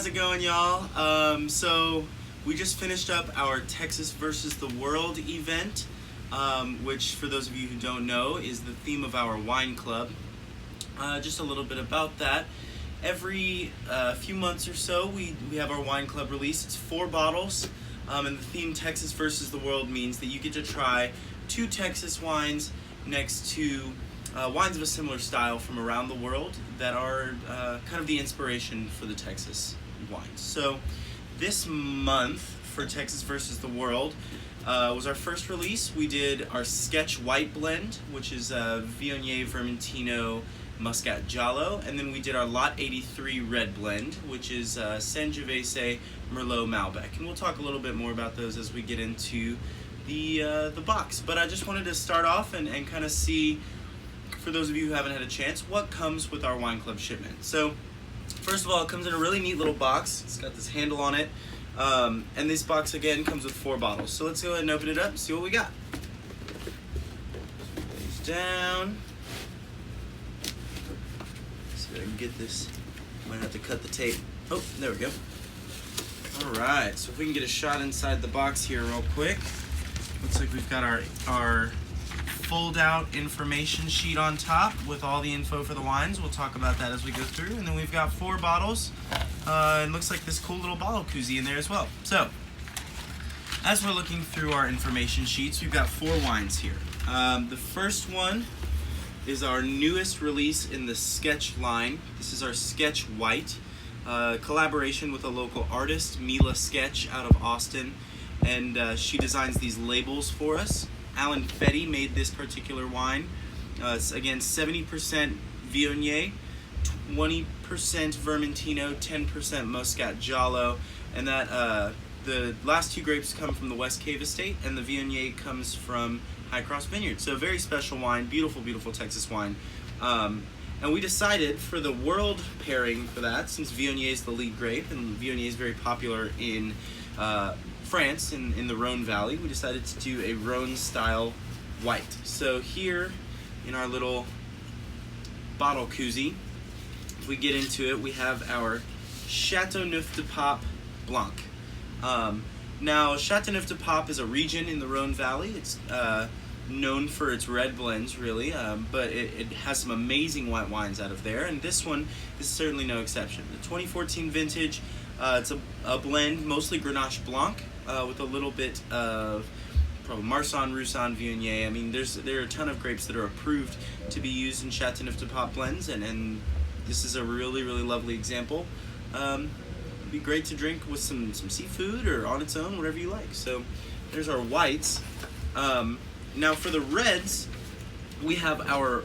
it going, y'all? So we just finished up our Texas versus the World event, which, for those of you who don't know, is the theme of our wine club. Just a little bit about that. Every few months or so, we have our wine club release. It's 4 bottles, and the theme Texas versus the World means that you get to try 2 Texas wines next to wines of a similar style from around the world that are kind of the inspiration for the Texas wines. So this month for Texas versus the World was our first release. We did our Sketch White Blend, which is Viognier, Vermentino, Muscat Giallo, and then we did our Lot 83 Red Blend, which is Sangiovese, Merlot, Malbec. And we'll talk a little bit more about those as we get into the box. But I just wanted to start off and kind of see, for those of you who haven't had a chance, what comes with our wine club shipment. So first of all, it comes in a really neat little box. It's got this handle on it, and this box again comes with 4 bottles. So let's go ahead and open it up and see what we got. These down. See if I can get this. Might have to cut the tape. Oh, there we go. All right, so if we can get a shot inside the box here real quick. Looks like we've got our fold-out information sheet on top with all the info for the wines. We'll talk about that as we go through. And then we've got 4 bottles. It looks like this cool little bottle koozie in there as well. So, as we're looking through our information sheets, we've got 4 wines here. The first one is our newest release in the Sketch line. This is our Sketch White, collaboration with a local artist, Mila Sketch, out of Austin. And she designs these labels for us. Alan Fetty made this particular wine. It's again 70% Viognier, 20% Vermentino, 10% Muscat Giallo, and that the last 2 grapes come from the West Cave Estate, and the Viognier comes from High Cross Vineyard. So a very special wine, beautiful, beautiful Texas wine. And we decided for the world pairing for that, since Viognier is the lead grape, and Viognier is very popular in France, in the Rhone Valley, we decided to do a Rhone-style white. So here, in our little bottle koozie, if we get into it, we have our Châteauneuf-du-Pape Blanc. Now, Châteauneuf-du-Pape is a region in the Rhone Valley. It's known for its red blends, really, but it has some amazing white wines out of there, and this one is certainly no exception. The 2014 vintage, it's a blend, mostly Grenache Blanc, with a little bit of probably Marsanne, Roussanne, Viognier. I mean, there are a ton of grapes that are approved to be used in Châteauneuf-du-Pape blends, and this is a really, really lovely example. It'd be great to drink with some seafood or on its own, whatever you like. So there's our whites. Now for the reds, we have our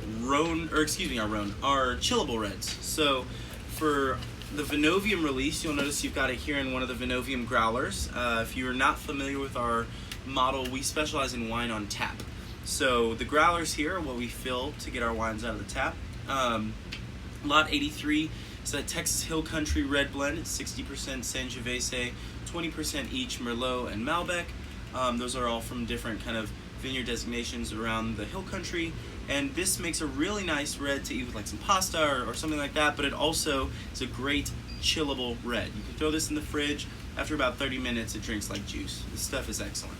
chillable reds. So for the Vinovium release, you'll notice you've got it here in one of the Vinovium growlers. If you are not familiar with our model, we specialize in wine on tap. So the growlers here are what we fill to get our wines out of the tap. Lot 83 is a Texas Hill Country red blend. It's 60% Sangiovese, 20% each Merlot and Malbec. Those are all from different kind of vineyard designations around the Hill Country. And this makes a really nice red to eat with like some pasta or something like that, but it also is a great chillable red. You can throw this in the fridge. After about 30 minutes, it drinks like juice. This stuff is excellent.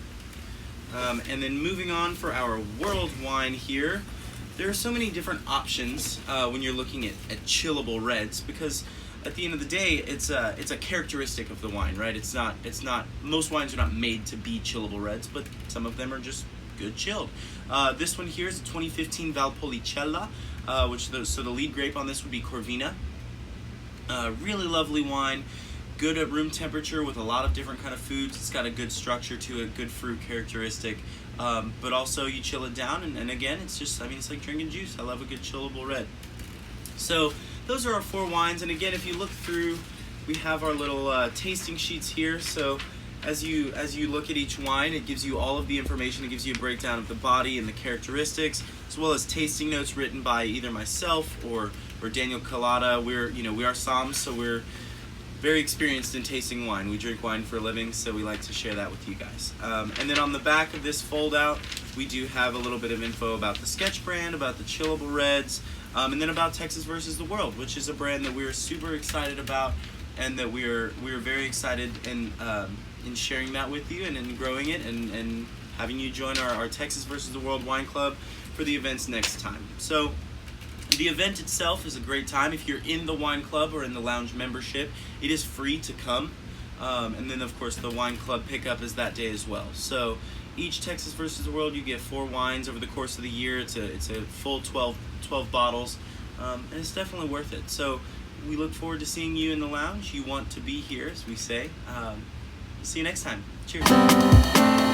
And then moving on for our world wine here, there are so many different options when you're looking at chillable reds, because at the end of the day, it's a characteristic of the wine, right? It's not. Most wines are not made to be chillable reds, but some of them are just good chilled. This one here is a 2015 Valpolicella, so the lead grape on this would be Corvina. Really lovely wine, good at room temperature with a lot of different kind of foods. It's got a good structure to it, good fruit characteristic, but also you chill it down, and again, it's just, I mean, it's like drinking juice. I love a good chillable red. So those are our 4 wines, and again, if you look through, we have our little tasting sheets here. So as you look at each wine, it gives you all of the information. It gives you a breakdown of the body and the characteristics, as well as tasting notes written by either myself or Daniel Collada. We are Psalms, so we're very experienced in tasting wine. We drink wine for a living, so we like to share that with you guys. And then on the back of this fold out, we do have a little bit of info about the Sketch brand, about the chillable reds, and then about Texas versus the World, which is a brand that we're super excited about. and that we're very excited in sharing that with you and in growing it and having you join our Texas versus the World Wine Club for the events next time. So the event itself is a great time. If you're in the wine club or in the lounge membership, it is free to come. And then, of course, the wine club pickup is that day as well. So each Texas versus the World, you get 4 wines over the course of the year. It's a full 12 bottles, and it's definitely worth it. So we look forward to seeing you in the lounge. You want to be here, as we say. See you next time. Cheers.